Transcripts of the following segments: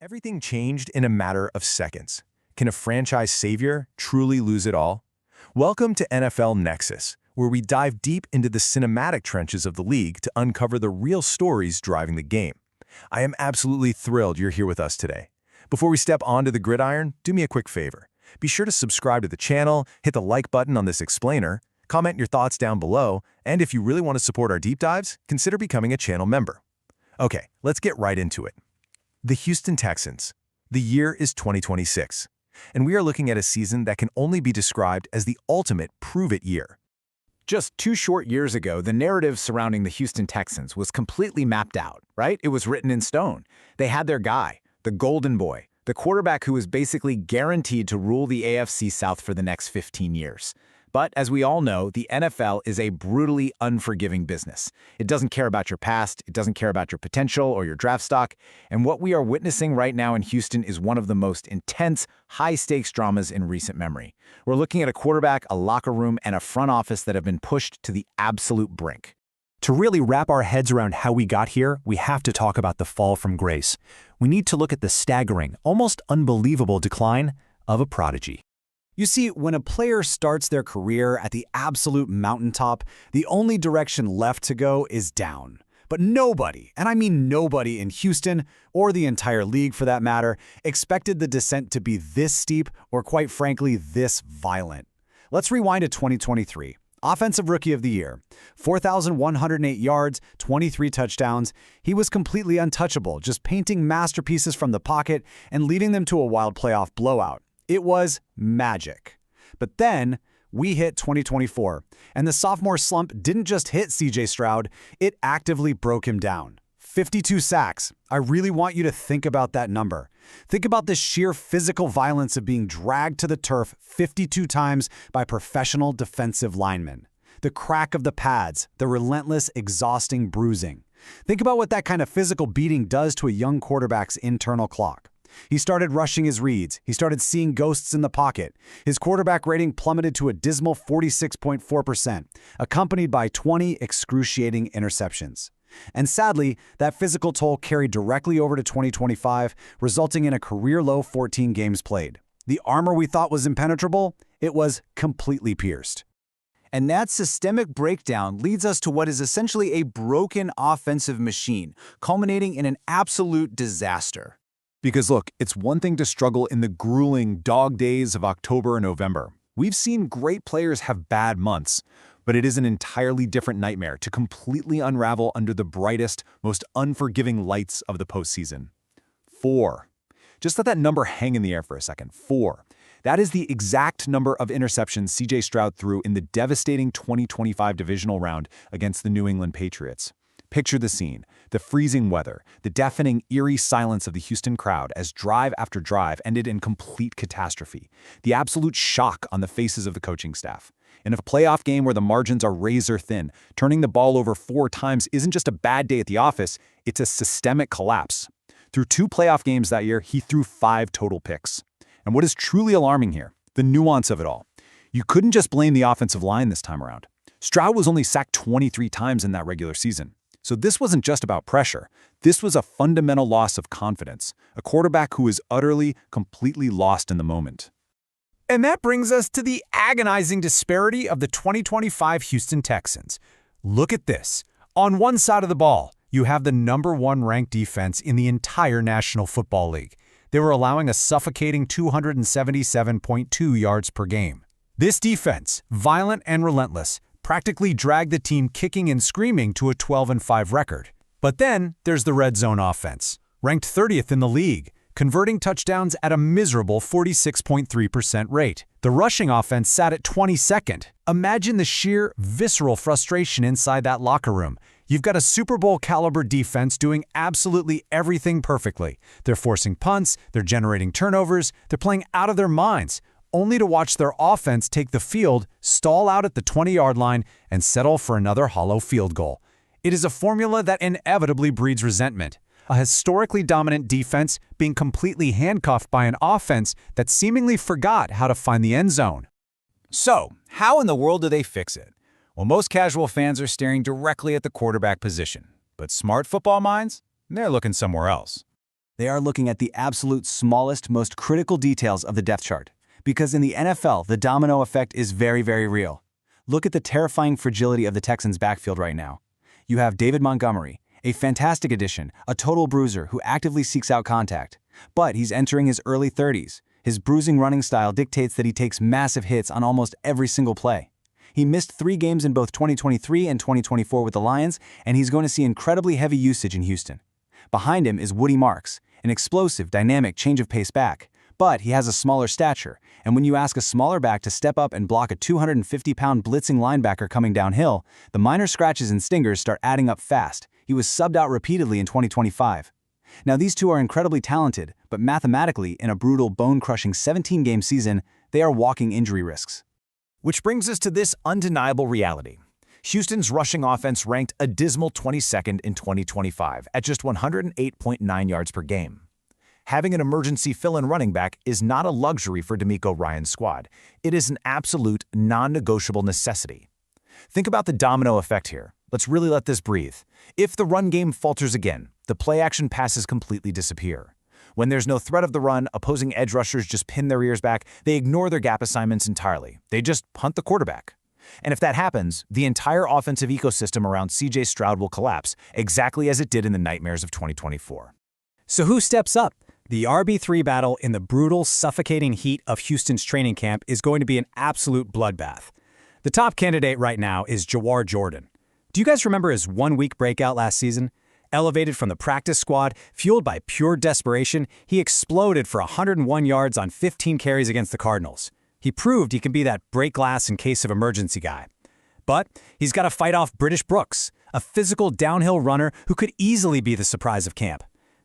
Everything changed in a matter of seconds. Can a franchise savior truly lose it all? Welcome to NFL Nexus, where we dive deep into the cinematic trenches of the league to uncover the real stories driving the game. I am absolutely thrilled you're here with us today. Before we step onto the gridiron, do me a quick favor. Be sure to subscribe to the channel, hit the like button on this explainer, comment your thoughts down below, and if you really want to support our deep dives, consider becoming a channel member. Okay, let's get right into it. The Houston Texans. The year is 2026, and we are looking at a season that can only be described as the ultimate prove-it year. Just 2 short years ago, the narrative surrounding the Houston Texans was completely mapped out, right? It was written in stone. They had their guy, the golden boy, the quarterback who was basically guaranteed to rule the AFC South for the next 15 years. But as we all know, the NFL is a brutally unforgiving business. It doesn't care about your past, it doesn't care about your potential or your draft stock, and what we are witnessing right now in Houston is one of the most intense, high-stakes dramas in recent memory. We're looking at a quarterback, a locker room, and a front office that have been pushed to the absolute brink. To really wrap our heads around how we got here, we have to talk about the fall from grace. We need to look at the staggering, almost unbelievable decline of a prodigy. You see, when a player starts their career at the absolute mountaintop, the only direction left to go is down. But nobody, and I mean nobody in Houston, or the entire league for that matter, expected the descent to be this steep or quite frankly this violent. Let's rewind to 2023. Offensive Rookie of the Year, 4,108 yards, 23 touchdowns. He was completely untouchable, just painting masterpieces from the pocket and leading them to a wild playoff blowout. It was magic. But then we hit 2024, and the sophomore slump didn't just hit C.J. Stroud, it actively broke him down. 52 sacks. I really want you to think about that number. Think about the sheer physical violence of being dragged to the turf 52 times by professional defensive linemen. The crack of the pads, the relentless, exhausting bruising. Think about what that kind of physical beating does to a young quarterback's internal clock. He started rushing his reads. He started seeing ghosts in the pocket. His quarterback rating plummeted to a dismal 46.4%, accompanied by 20 excruciating interceptions. And sadly, that physical toll carried directly over to 2025, resulting in a career-low 14 games played. The armor we thought was impenetrable, it was completely pierced. And that systemic breakdown leads us to what is essentially a broken offensive machine, culminating in an absolute disaster. Because look, it's one thing to struggle in the grueling dog days of October and November. We've seen great players have bad months, but it is an entirely different nightmare to completely unravel under the brightest, most unforgiving lights of the postseason. 4. Just let that number hang in the air for a second. 4. That is the exact number of interceptions C.J. Stroud threw in the devastating 2025 divisional round against the New England Patriots. Picture the scene, the freezing weather, the deafening, eerie silence of the Houston crowd as drive after drive ended in complete catastrophe, the absolute shock on the faces of the coaching staff. In a playoff game where the margins are razor thin, turning the ball over 4 times isn't just a bad day at the office, it's a systemic collapse. Through 2 playoff games that year, he threw 5 total picks. And what is truly alarming here, the nuance of it all. You couldn't just blame the offensive line this time around. Stroud was only sacked 23 times in that regular season. So this wasn't just about pressure. This was a fundamental loss of confidence, a quarterback who is utterly, completely lost in the moment. And that brings us to the agonizing disparity of the 2025 Houston Texans. Look at this. On one side of the ball, you have the #1 ranked defense in the entire National Football League. They were allowing a suffocating 277.2 yards per game. This defense, violent and relentless, practically dragged the team kicking and screaming to a 12-5 record. But then there's the red zone offense, ranked 30th in the league, converting touchdowns at a miserable 46.3% rate. The rushing offense sat at 22nd. Imagine the sheer, visceral frustration inside that locker room. You've got a Super Bowl caliber defense doing absolutely everything perfectly. They're forcing punts, they're generating turnovers, they're playing out of their minds, only to watch their offense take the field, stall out at the 20-yard line, and settle for another hollow field goal. It is a formula that inevitably breeds resentment. A historically dominant defense being completely handcuffed by an offense that seemingly forgot how to find the end zone. So, how in the world do they fix it? Well, most casual fans are staring directly at the quarterback position. But smart football minds? They're looking somewhere else. They are looking at the absolute smallest, most critical details of the depth chart. Because in the NFL, the domino effect is very, very real. Look at the terrifying fragility of the Texans' backfield right now. You have David Montgomery, a fantastic addition, a total bruiser who actively seeks out contact. But he's entering his early 30s. His bruising running style dictates that he takes massive hits on almost every single play. He missed 3 games in both 2023 and 2024 with the Lions, and he's going to see incredibly heavy usage in Houston. Behind him is Woody Marks, an explosive, dynamic change-of-pace back. But he has a smaller stature, and when you ask a smaller back to step up and block a 250-pound blitzing linebacker coming downhill, the minor scratches and stingers start adding up fast. He was subbed out repeatedly in 2025. Now these two are incredibly talented, but mathematically, in a brutal, bone-crushing 17-game season, they are walking injury risks. Which brings us to this undeniable reality. Houston's rushing offense ranked a dismal 22nd in 2025 at just 108.9 yards per game. Having an emergency fill-in running back is not a luxury for D'Amico Ryan's squad. It is an absolute, non-negotiable necessity. Think about the domino effect here. Let's really let this breathe. If the run game falters again, the play-action passes completely disappear. When there's no threat of the run, opposing edge rushers just pin their ears back. They ignore their gap assignments entirely. They just punt the quarterback. And if that happens, the entire offensive ecosystem around C.J. Stroud will collapse, exactly as it did in the nightmares of 2024. So who steps up? The RB3 battle in the brutal, suffocating heat of Houston's training camp is going to be an absolute bloodbath. The top candidate right now is Jawar Jordan. Do you guys remember his one-week breakout last season? Elevated from the practice squad, fueled by pure desperation, he exploded for 101 yards on 15 carries against the Cardinals. He proved he can be that break glass in case of emergency guy. But he's got to fight off British Brooks, a physical downhill runner who could easily be the surprise of camp.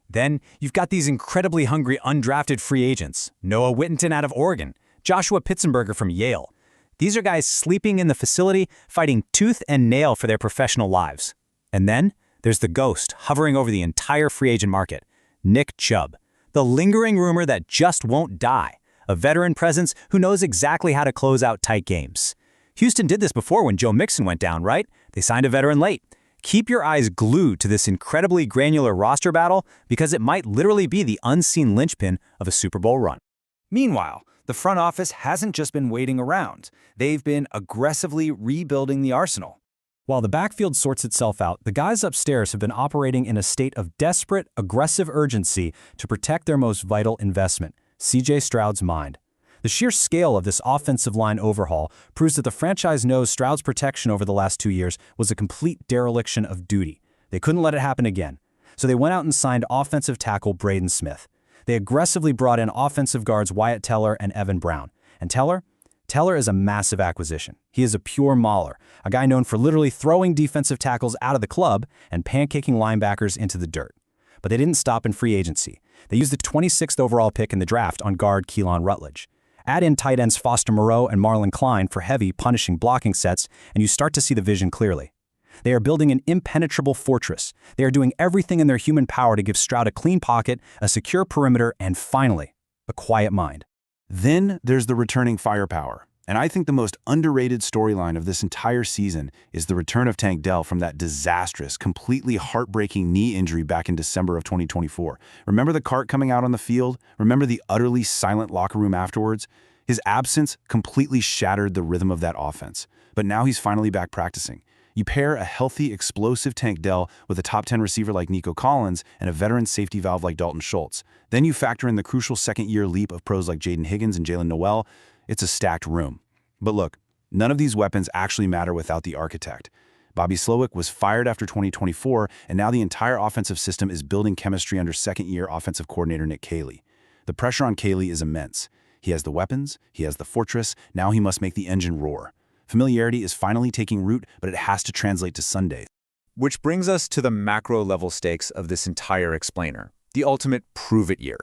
Then you've got these incredibly hungry undrafted free agents, Noah Whittington out of Oregon, Joshua Pitzenberger from Yale. These are guys sleeping in the facility, fighting tooth and nail for their professional lives. And then there's the ghost hovering over the entire free agent market, Nick Chubb, the lingering rumor that just won't die, a veteran presence who knows exactly how to close out tight games. Houston did this before when Joe Mixon went down, right? They signed a veteran late. Keep your eyes glued to this incredibly granular roster battle because it might literally be the unseen linchpin of a Super Bowl run. Meanwhile, the front office hasn't just been waiting around. They've been aggressively rebuilding the arsenal. While the backfield sorts itself out, the guys upstairs have been operating in a state of desperate, aggressive urgency to protect their most vital investment, C.J. Stroud's mind. The sheer scale of this offensive line overhaul proves that the franchise knows Stroud's protection over the last 2 years was a complete dereliction of duty. They couldn't let it happen again. So they went out and signed offensive tackle Braden Smith. They aggressively brought in offensive guards Wyatt Teller and Evan Brown. And Teller is a massive acquisition. He is a pure mauler, a guy known for literally throwing defensive tackles out of the club and pancaking linebackers into the dirt. But they didn't stop in free agency. They used the 26th overall pick in the draft on guard Keelan Rutledge. Add in tight ends Foster Moreau and Marlon Klein for heavy, punishing blocking sets, and you start to see the vision clearly. They are building an impenetrable fortress. They are doing everything in their human power to give Stroud a clean pocket, a secure perimeter, and finally, a quiet mind. Then there's the returning firepower. And I think the most underrated storyline of this entire season is the return of Tank Dell from that disastrous, completely heartbreaking knee injury back in December of 2024. Remember the cart coming out on the field? Remember the utterly silent locker room afterwards? His absence completely shattered the rhythm of that offense. But now he's finally back practicing. You pair a healthy, explosive Tank Dell with a top 10 receiver like Nico Collins and a veteran safety valve like Dalton Schultz. Then you factor in the crucial second-year leap of pros like Jaden Higgins and Jalen Noel. It's a stacked room. But look, none of these weapons actually matter without the architect. Bobby Slowick was fired after 2024, and now the entire offensive system is building chemistry under second-year offensive coordinator Nick Caley. The pressure on Caley is immense. He has the weapons, he has the fortress, now he must make the engine roar. Familiarity is finally taking root, but it has to translate to Sundays. Which brings us to the macro-level stakes of this entire explainer, the ultimate prove-it year.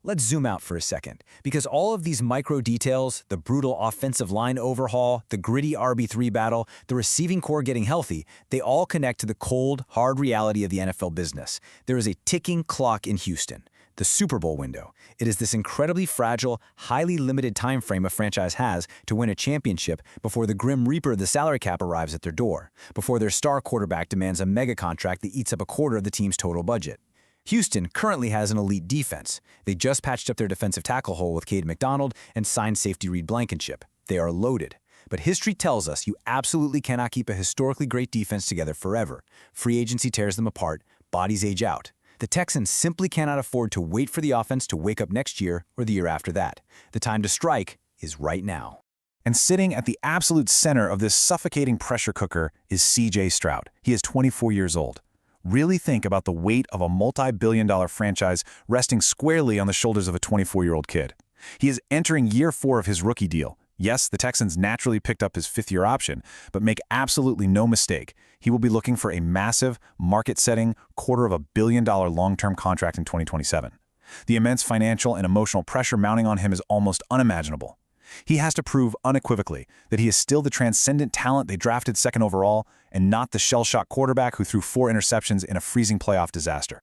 Let's zoom out for a second, because all of these micro details, the brutal offensive line overhaul, the gritty RB3 battle, the receiving core getting healthy, they all connect to the cold, hard reality of the NFL business. There is a ticking clock in Houston, the Super Bowl window. It is this incredibly fragile, highly limited time frame a franchise has to win a championship before the grim reaper of the salary cap arrives at their door, before their star quarterback demands a mega contract that eats up a quarter of the team's total budget. Houston currently has an elite defense. They just patched up their defensive tackle hole with Cade McDonald and signed safety Reed Blankenship. They are loaded. But history tells us you absolutely cannot keep a historically great defense together forever. Free agency tears them apart, bodies age out. The Texans simply cannot afford to wait for the offense to wake up next year or the year after that. The time to strike is right now. And sitting at the absolute center of this suffocating pressure cooker is C.J. Stroud. He is 24 years old. Really think about the weight of a multi-billion-dollar franchise resting squarely on the shoulders of a 24-year-old kid. He is entering year 4 of his rookie deal. Yes, the Texans naturally picked up his 5th-year option, but make absolutely no mistake, he will be looking for a massive, market-setting, $250 million long-term contract in 2027. The immense financial and emotional pressure mounting on him is almost unimaginable. He has to prove unequivocally that he is still the transcendent talent they drafted 2nd overall and not the shell-shocked quarterback who threw 4 interceptions in a freezing playoff disaster.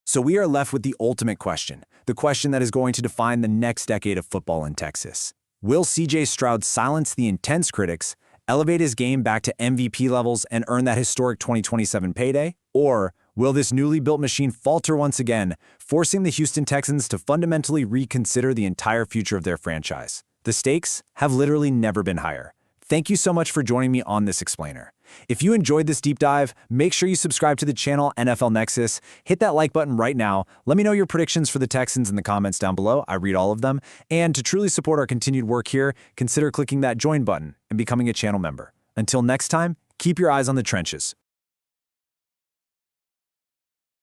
So we are left with the ultimate question, the question that is going to define the next decade of football in Texas. Will C.J. Stroud silence the intense critics, elevate his game back to MVP levels, and earn that historic 2027 payday? Or will this newly built machine falter once again, forcing the Houston Texans to fundamentally reconsider the entire future of their franchise? The stakes have literally never been higher. Thank you so much for joining me on this explainer. If you enjoyed this deep dive, make sure you subscribe to the channel NFL Nexus. Hit that like button right now. Let me know your predictions for the Texans in the comments down below. I read all of them. And to truly support our continued work here, consider clicking that join button and becoming a channel member. Until next time, keep your eyes on the trenches.